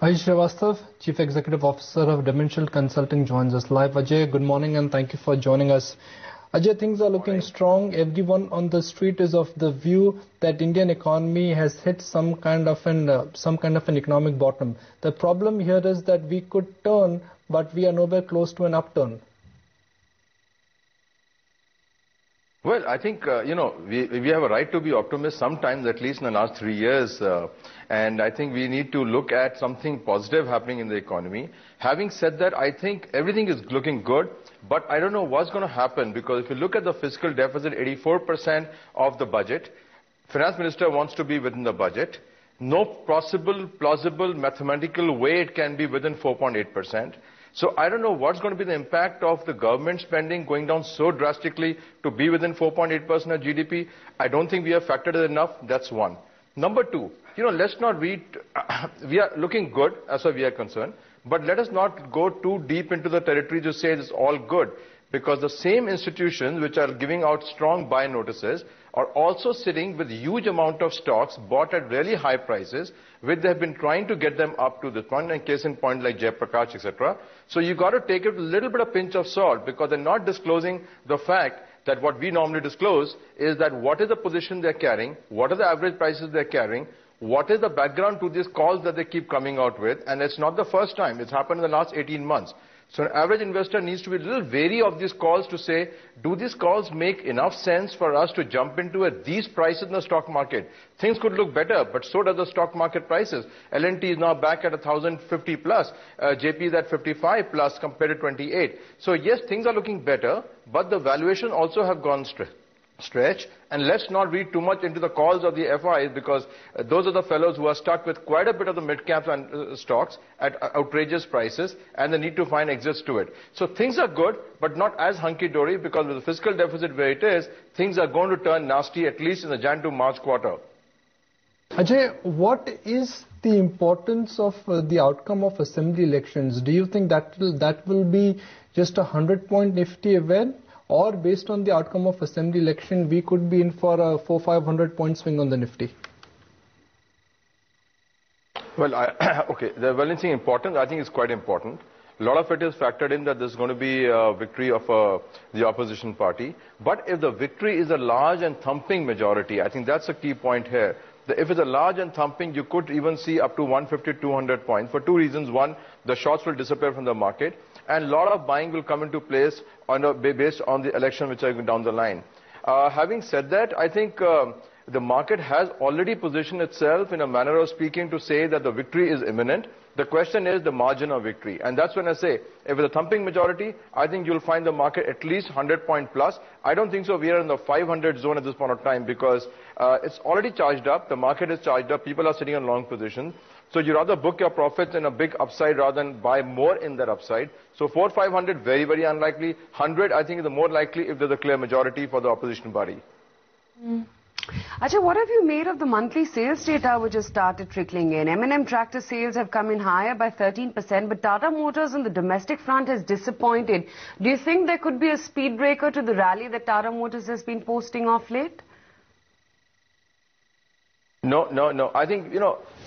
Ajay Srivastav, Chief Executive Officer of Dimensional Consulting, joins us live. Ajay, good morning and thank you for joining us. Ajay, things are looking strong. Everyone on the street is of the view that Indian economy has hit some kind of an economic bottom. The problem here is that we could turn, but we are nowhere close to an upturn. Well, I think, we have a right to be optimists sometimes, at least in the last 3 years. And I think we need to look at something positive happening in the economy. Having said that, I think everything is looking good, but I don't know what's going to happen, because if you look at the fiscal deficit, 84% of the budget, Finance Minister wants to be within the budget. No possible, plausible, mathematical way it can be within 4.8%. So I don't know what's going to be the impact of the government spending going down so drastically to be within 4.8% of GDP. I don't think we have factored it enough. That's one. Number two, let's not read, we are looking good as far as we are concerned, but let us not go too deep into the territory to say it's all good, because the same institutions which are giving out strong buy notices are also sitting with huge amount of stocks bought at really high prices, which they have been trying to get them up to this point, and case in point like Jayaprakash, etc. So you got to take it with a little bit of pinch of salt, because they're not disclosing the fact that what we normally disclose is that what is the position they're carrying, what are the average prices they're carrying, what is the background to these calls that they keep coming out with, and it's not the first time. It's happened in the last 18 months. So an average investor needs to be a little wary of these calls to say, do these calls make enough sense for us to jump into at these prices in the stock market? Things could look better, but so does the stock market prices. L&T is now back at 1,050 plus. JP is at 55 plus compared to 28. So yes, things are looking better, but the valuation also have gone stretch, and let's not read too much into the calls of the FIs, because those are the fellows who are stuck with quite a bit of the mid-caps and stocks at outrageous prices, and they need to find exits to it. So things are good, but not as hunky-dory, because with the fiscal deficit where it is, things are going to turn nasty, at least in the Jan to March quarter. Ajay, what is the importance of the outcome of assembly elections? Do you think that will be just a 100-point Nifty event? Or based on the outcome of assembly election, we could be in for a 400-500 point swing on the Nifty? Well, okay, the balancing important, I think it's quite important. A lot of it is factored in that there's going to be a victory of the opposition party. But if the victory is a large and thumping majority, I think that's a key point here. If it's a large and thumping, you could even see up to 150, 200 points. For two reasons. One, the shorts will disappear from the market, and a lot of buying will come into place based on the election which are going down the line. Having said that, I think the market has already positioned itself in a manner of speaking to say that the victory is imminent. The question is the margin of victory. And that's when I say, if it's a thumping majority, I think you'll find the market at least 100 point plus. I don't think so we are in the 500 zone at this point of time, because it's already charged up. The market is charged up. People are sitting on long positions. So you rather book your profits in a big upside rather than buy more in that upside. So 400-500, very, very unlikely. 100, I think, is the more likely if there's a clear majority for the opposition party. Ajay, what have you made of the monthly sales data which has started trickling in? M&M tractor sales have come in higher by 13%, but Tata Motors on the domestic front has disappointed. Do you think there could be a speed breaker to the rally that Tata Motors has been posting off late? No. I think,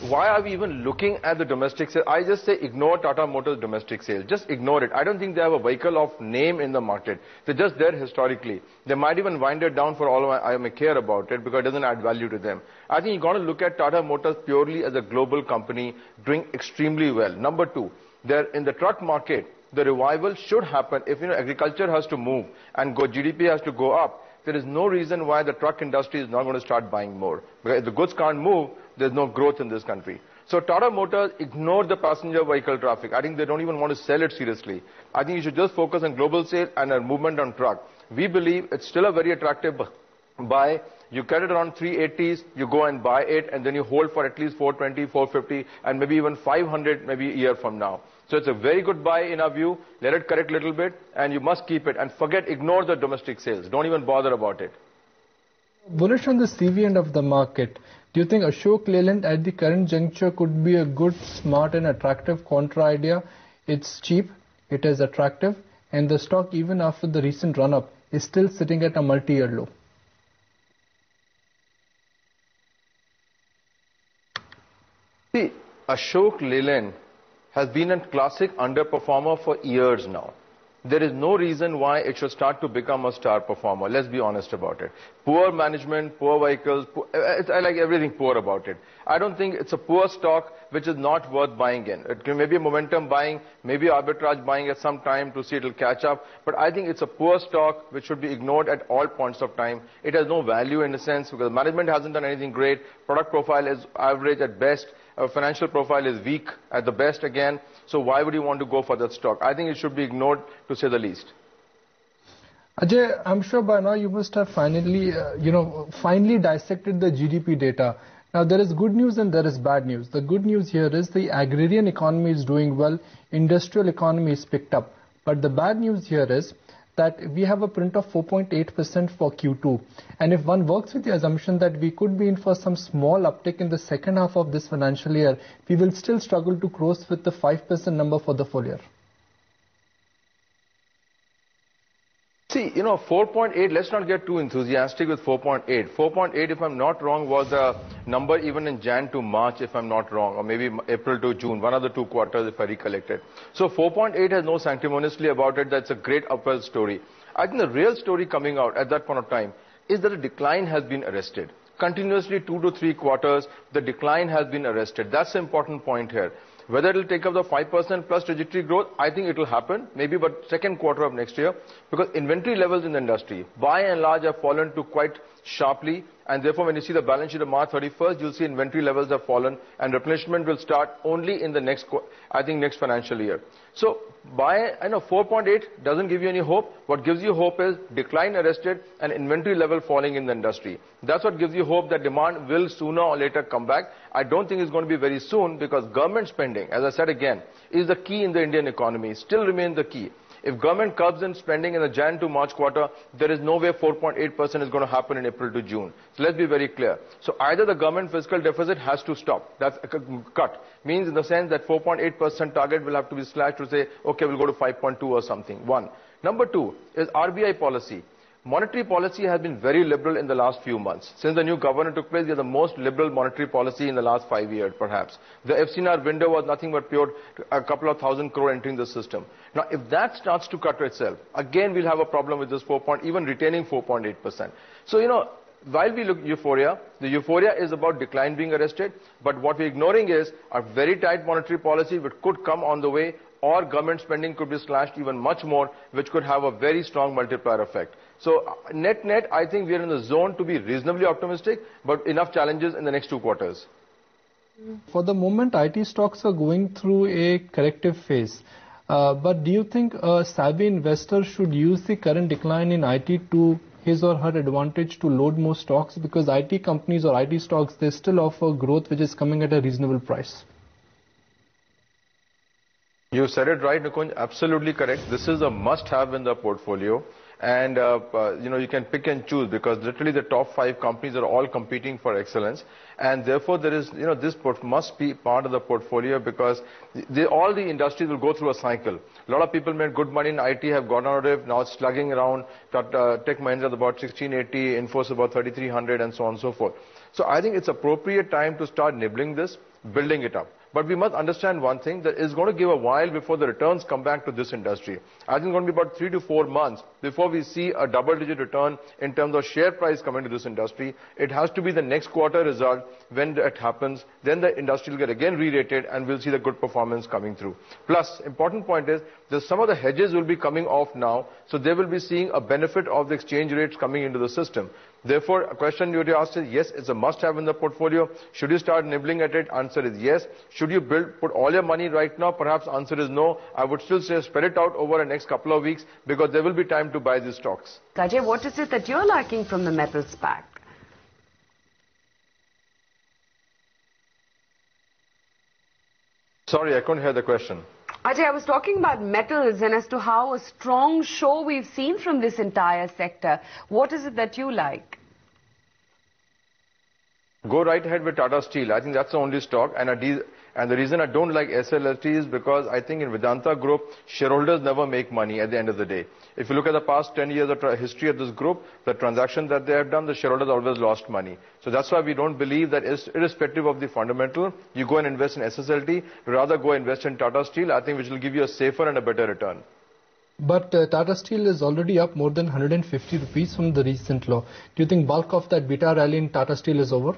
why are we even looking at the domestic sales? I just say ignore Tata Motors domestic sales. Just ignore it. I don't think they have a vehicle of name in the market. They're just there historically. They might even wind it down for all I may care about it, because it doesn't add value to them. I think you've got to look at Tata Motors purely as a global company doing extremely well. Number two, they're in the truck market. The revival should happen if agriculture has to move and GDP has to go up. There is no reason why the truck industry is not going to start buying more. Because if the goods can't move, there's no growth in this country. So Tata Motors ignore the passenger vehicle traffic. I think they don't even want to sell it seriously. I think you should just focus on global sales and a movement on truck. We believe it's still a very attractive buy. You get it around 380s, you go and buy it, and then you hold for at least 420, 450, and maybe even 500 maybe a year from now. So it's a very good buy in our view. Let it correct a little bit, and you must keep it. And ignore the domestic sales. Don't even bother about it. Bullish on the CV end of the market. Do you think Ashok Leyland at the current juncture could be a good, smart and attractive contra idea? It's cheap, it is attractive, and the stock even after the recent run-up is still sitting at a multi-year low. See, Ashok Leyland has been a classic underperformer for years now. There is no reason why it should start to become a star performer. Let's be honest about it. Poor management, poor vehicles, I like everything poor about it. I don't think it's a poor stock which is not worth buying in. It may be a momentum buying, maybe arbitrage buying at some time to see it will catch up. But I think it's a poor stock which should be ignored at all points of time. It has no value in a sense because management hasn't done anything great. Product profile is average at best. Financial profile is weak at the best again. So why would you want to go for that stock? I think it should be ignored, to say the least. Ajay, I'm sure by now you must have finally dissected the GDP data. Now there is good news and there is bad news. The good news here is the agrarian economy is doing well, industrial economy is picked up. But the bad news here is that we have a print of 4.8% for Q2. And if one works with the assumption that we could be in for some small uptick in the second half of this financial year, we will still struggle to close with the 5% number for the full year. See, 4.8, let's not get too enthusiastic with 4.8. 4.8, if I'm not wrong, was the number even in Jan to March, if I'm not wrong, or maybe April to June, one of the 2 quarters, if I recollect it. So 4.8 has no sanctimoniously about it. That's a great upward story. I think the real story coming out at that point of time is that a decline has been arrested. Continuously 2 to 3 quarters, the decline has been arrested. That's the important point here. Whether it will take up the 5% plus trajectory growth, I think it will happen, maybe but second quarter of next year, because inventory levels in the industry, by and large, have fallen to quite sharply, and therefore when you see the balance sheet of March 31st, you'll see inventory levels have fallen, and replenishment will start only in the next financial year. So, I know 4.8 doesn't give you any hope. What gives you hope is decline arrested and inventory level falling in the industry. That's what gives you hope that demand will sooner or later come back. I don't think it's going to be very soon because government spending, as I said again, is the key in the Indian economy, still remains the key. If government curbs in spending in the Jan to March quarter, there is no way 4.8% is going to happen in April to June. So let's be very clear. So either the government fiscal deficit has to stop. That's a cut. Means in the sense that 4.8% target will have to be slashed to say, okay, we'll go to 5.2 or something. One. Number two is RBI policy. Monetary policy has been very liberal in the last few months. Since the new governor took place, we have the most liberal monetary policy in the last 5 years, perhaps. The FCNR window was nothing but pure a couple of thousand crore entering the system. Now, if that starts to cut itself, again, we'll have a problem with this even retaining 4.8%. So, while we look at euphoria, the euphoria is about decline being arrested, but what we're ignoring is a very tight monetary policy which could come on the way, or government spending could be slashed even much more, which could have a very strong multiplier effect. So net, I think we are in the zone to be reasonably optimistic, but enough challenges in the next 2 quarters. For the moment, IT stocks are going through a corrective phase. But do you think a savvy investor should use the current decline in IT to his or her advantage to load more stocks? Because IT companies or IT stocks, they still offer growth which is coming at a reasonable price. You said it right, Nikunj, absolutely correct. This is a must-have in the portfolio. And, you can pick and choose because literally the top 5 companies are all competing for excellence. And therefore, there is, this must be part of the portfolio because all the industries will go through a cycle. A lot of people made good money in IT, have gone out of it, now it's slugging around. Tech Mahindra is about 1680, Infosys about 3300 and so on and so forth. So I think it's appropriate time to start nibbling this, building it up. But we must understand one thing, that it's going to give a while before the returns come back to this industry. I think it's going to be about 3 to 4 months before we see a double-digit return in terms of share price coming to this industry. It has to be the next quarter result. When that happens, then the industry will get again re-rated and we'll see the good performance coming through. Plus, important point is, that some of the hedges will be coming off now, so they will be seeing a benefit of the exchange rates coming into the system. Therefore, a question you asked is, yes, it's a must-have in the portfolio. Should you start nibbling at it? Answer is yes. Should you put all your money right now? Perhaps answer is no. I would still say spread it out over the next couple of weeks because there will be time to buy these stocks. Ajay, what is it that you're liking from the metals pack? Sorry, I couldn't hear the question. Ajay, I was talking about metals and as to how a strong show we've seen from this entire sector. What is it that you like? Go right ahead with Tata Steel. I think that's the only stock. And And the reason I don't like SLT is because I think in Vedanta Group, shareholders never make money at the end of the day. If you look at the past 10 years of history of this group, the transaction that they have done, the shareholders always lost money. So that's why we don't believe that irrespective of the fundamental, you go and invest in SSLT, rather go invest in Tata Steel, I think, which will give you a safer and a better return. But Tata Steel is already up more than 150 rupees from the recent low. Do you think bulk of that beta rally in Tata Steel is over?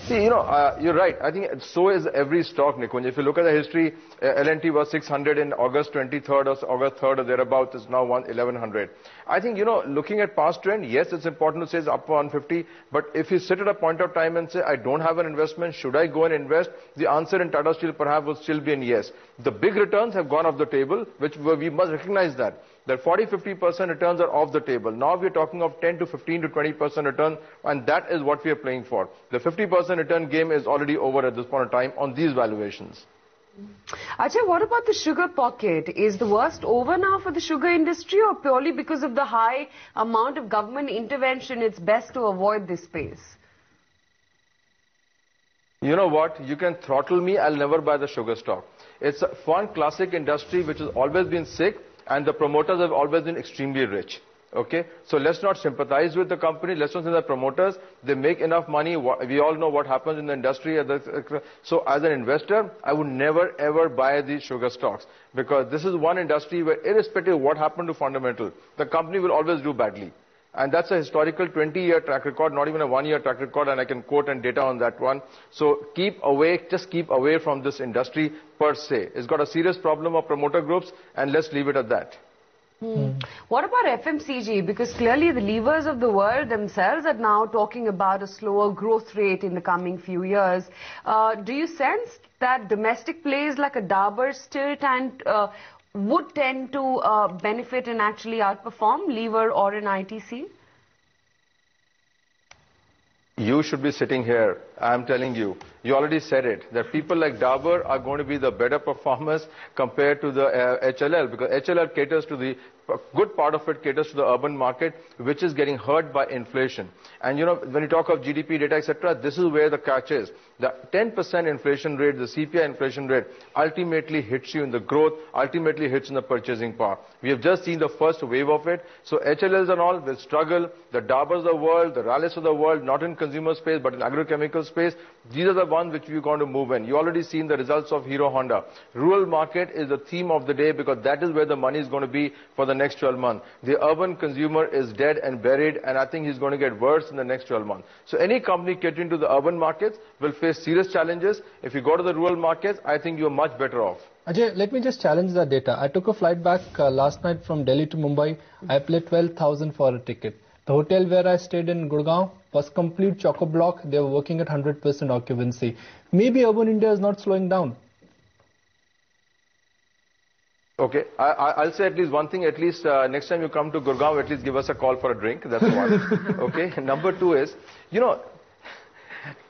You're right. I think so is every stock, Nikunj. If you look at the history, L&T was 600 in August 23rd or August 3rd or thereabouts, is now 1100. I think, looking at past trend, yes, it's important to say it's up 150, but if you sit at a point of time and say, I don't have an investment, should I go and invest? The answer in Tata Steel perhaps would still be in yes. The big returns have gone off the table, which we must recognize that 40-50% returns are off the table. Now we're talking of 10 to 15 to 20% return, and that is what we are playing for. The 50% return game is already over at this point of time on these valuations. Ajay, what about the sugar pocket? Is the worst over now for the sugar industry, or purely because of the high amount of government intervention, it's best to avoid this space? You know what? You can throttle me, I'll never buy the sugar stock. It's a fun classic industry which has always been sick, and the promoters have always been extremely rich. Okay, so let's not sympathize with the company. Let's not say the promoters, they make enough money. We all know what happens in the industry. So as an investor, I would never ever buy these sugar stocks, because this is one industry where, irrespective of what happened to fundamental, the company will always do badly. And that's a historical 20-year track record, not even a 1-year track record, and I can quote and data on that one. So just keep away from this industry per se. It's got a serious problem of promoter groups, and let's leave it at that. What about FMCG? Because clearly the levers of the world themselves are now talking about a slower growth rate in the coming few years. Do you sense that domestic plays like a Dabur still would tend to benefit and actually outperform lever or an ITC? You should be sitting here. I'm telling you. You already said it, that people like Dabur are going to be the better performers compared to the HLL, because HLL caters to the good part of it caters to the urban market, which is getting hurt by inflation. And when you talk of GDP data, etc., this is where the catch is. The 10% inflation rate, the CPI inflation rate, ultimately hits you in the growth, ultimately hits in the purchasing power. We have just seen the first wave of it. So HLLs and all will struggle. The Daburs of the world, the Rallis of the world, not in consumer space, but in agrochemical space, these are the ones which we're going to move in. You already seen the results of Hero Honda. Rural market is the theme of the day, because that is where the money is going to be for the next 12 months. The urban consumer is dead and buried, and I think he's going to get worse in the next 12 months. So any company catering to the urban markets will face serious challenges. If you go to the rural markets, I think you're much better off. Ajay, let me just challenge that data. I took a flight back last night from Delhi to Mumbai. I paid 12,000 for a ticket. The hotel where I stayed in Gurgaon was complete choco-block. They were working at 100% occupancy. Maybe urban India is not slowing down. Okay, I'll say at least one thing. At least next time you come to Gurgaon, at least give us a call for a drink. That's one. Okay. Number two is,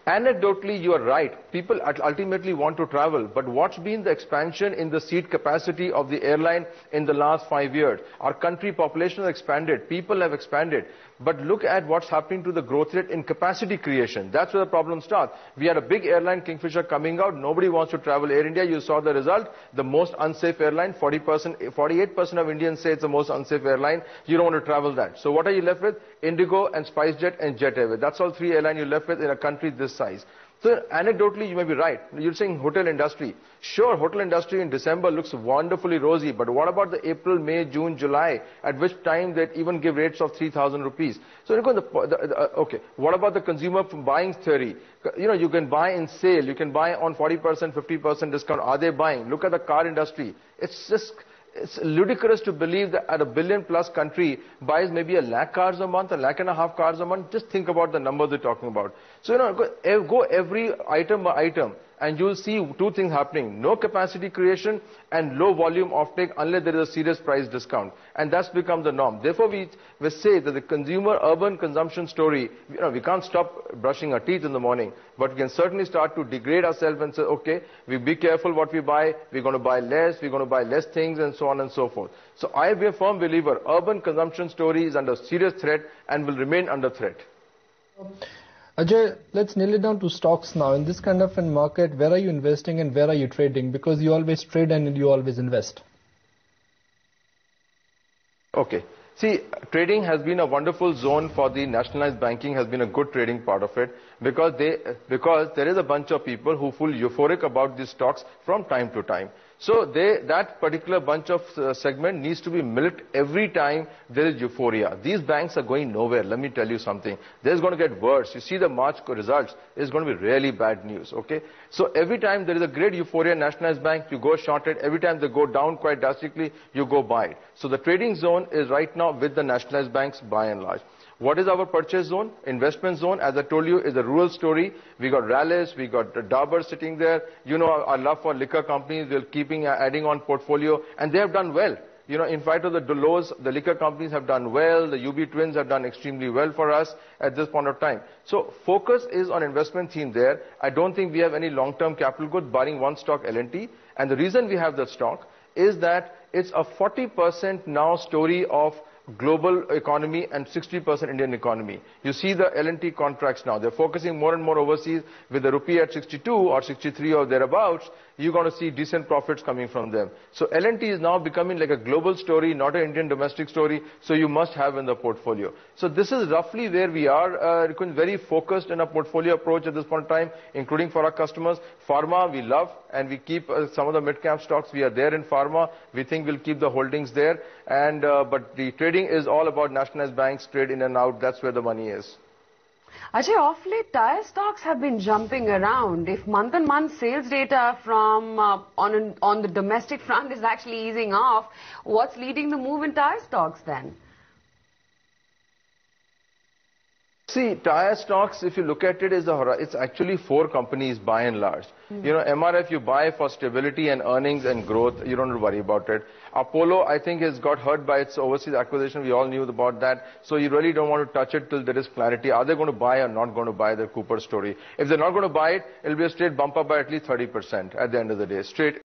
anecdotally, you are right. People ultimately want to travel. But what's been the expansion in the seat capacity of the airline in the last 5 years? Our country population has expanded. People have expanded. But look at what's happening to the growth rate in capacity creation. That's where the problem starts. We had a big airline, Kingfisher, coming out. Nobody wants to travel Air India. You saw the result. The most unsafe airline, 48% of Indians say it's the most unsafe airline. You don't want to travel that. So what are you left with? Indigo and SpiceJet and Jet Airways. That's all three airlines you're left with in a country this size. So anecdotally, you may be right. You're saying hotel industry. Sure, hotel industry in December looks wonderfully rosy, but what about the April, May, June, July, at which time they even give rates of 3,000 rupees? So okay, what about the consumer buying theory? You can buy in sale, you can buy on 40%, 50% discount. Are they buying? Look at the car industry. It's ludicrous to believe that at a billion-plus country buys maybe 1 lakh cars a month, 1.5 lakh cars a month. Just think about the number they're talking about. So, go every item by item, and you'll see two things happening. No capacity creation and low volume offtake unless there is a serious price discount. And that's become the norm. Therefore, we say that the consumer urban consumption story, we can't stop brushing our teeth in the morning, but we can certainly start to degrade ourselves and say, okay, we be careful what we buy, we're going to buy less things, and so on and so forth. So I am a firm believer, urban consumption story is under serious threat and will remain under threat. Ajay, let's nail it down to stocks now. In this kind of a market, where are you investing and where are you trading? Because you always trade and you always invest. Okay. See, trading has been a wonderful zone for the nationalized banking, has been a good trading part of it, because there is a bunch of people who feel euphoric about these stocks from time to time. So that particular bunch of segment needs to be milked every time there is euphoria. These banks are going nowhere, let me tell you something. There's going to get worse. You see the March results, it's going to be really bad news, okay? So every time there is a great euphoria in nationalized bank, you go short it. Every time they go down quite drastically, you go buy it. So the trading zone is right now with the nationalized banks by and large. What is our purchase zone? Investment zone, as I told you, is a rural story. We got Rallis, we got Dabur sitting there. You know, our love for liquor companies, they're keeping adding on portfolio, and they have done well. You know, in spite of the lows, the liquor companies have done well. The UB twins have done extremely well for us at this point of time. So focus is on investment theme there. I don't think we have any long-term capital goods, barring one stock, L&T. And the reason we have that stock is that it's a 40% now story of global economy and 60% Indian economy. You see the L&T contracts now. They're focusing more and more overseas. With the rupee at 62 or 63 or thereabouts, you're going to see decent profits coming from them. So L&T is now becoming like a global story, not an Indian domestic story, so you must have in the portfolio. So this is roughly where we are, very focused in our portfolio approach at this point in time, including for our customers. Pharma, we love, and we keep some of the mid-cap stocks. We are there in pharma. We think we'll keep the holdings there. And but the trading is all about nationalized banks, trade in and out. That's where the money is. Ajay, off late, tyre stocks have been jumping around. If month-on-month sales data from on the domestic front is actually easing off, what's leading the move in tyre stocks then? See, tyre stocks, if you look at it, it's actually four companies by and large. You know, MRF you buy for stability and earnings and growth. You don't have to worry about it. Apollo, I think, has got hurt by its overseas acquisition. We all knew about that. So you really don't want to touch it till there is clarity. Are they going to buy or not going to buy? The Cooper story. If they're not going to buy it, it'll be a straight bump up by at least 30% at the end of the day. Straight